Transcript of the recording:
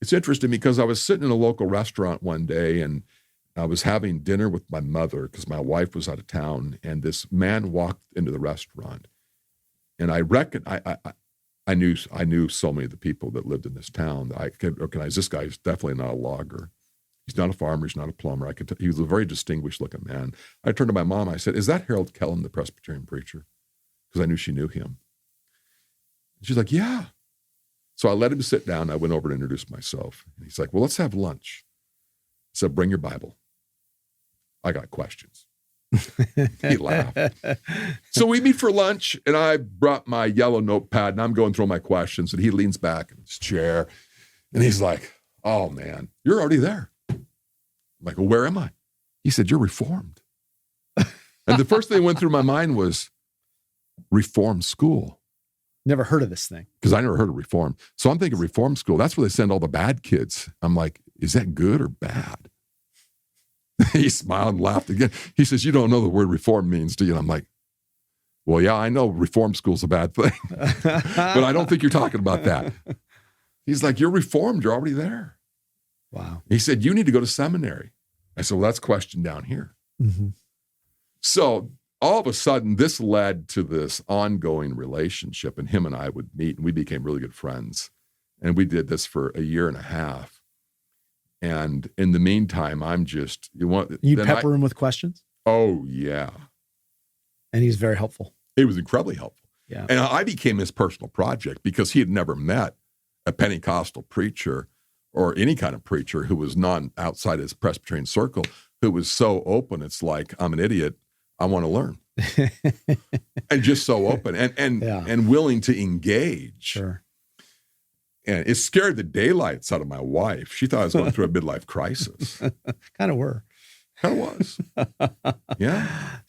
It's interesting because I was sitting in a local restaurant one day and I was having dinner with my mother because my wife was out of town, and this man walked into the restaurant, and I knew so many of the people that lived in this town that I could recognize this guy is definitely not a logger. He's not a farmer. He's not a plumber. He was a very distinguished looking man. I turned to my mom. I said, "Is that Harold Kellen, the Presbyterian preacher?" Because I knew she knew him. And she's like, "Yeah." So I let him sit down. I went over to introduce myself. And he's like, "Well, let's have lunch." I said, "Bring your Bible. I got questions." He laughed. So we meet for lunch, and I brought my yellow notepad, and I'm going through my questions, and he leans back in his chair, and he's like, "Oh, man, you're already there." I'm like, "Well, where am I?" He said, "You're Reformed." And the first thing that went through my mind was Reformed school. Never heard of this thing. Because I never heard of Reform. So I'm thinking Reform school, that's where they send all the bad kids. I'm like, is that good or bad? He smiled and laughed again. He says, "You don't know the word reform means, do you?" And I'm like, "Well, yeah, I know reform school's a bad thing, but I don't think you're talking about that." He's like, "You're Reformed. You're already there." Wow. He said, "You need to go to seminary." I said, "Well, that's question down here." Mm-hmm. So all of a sudden, this led to this ongoing relationship, and him and I would meet, and we became really good friends. And we did this for a year and a half. And in the meantime, I'm just, You pepper him with questions? Oh, yeah. And he's very helpful. It was incredibly helpful. Yeah. And I became his personal project because he had never met a Pentecostal preacher or any kind of preacher who was outside his Presbyterian circle, who was so open. It's like, I'm an idiot. I want to learn. And just so open and willing to engage. Sure. And it scared the daylights out of my wife. She thought I was going through a midlife crisis. Kind of were. Kind of was. Yeah.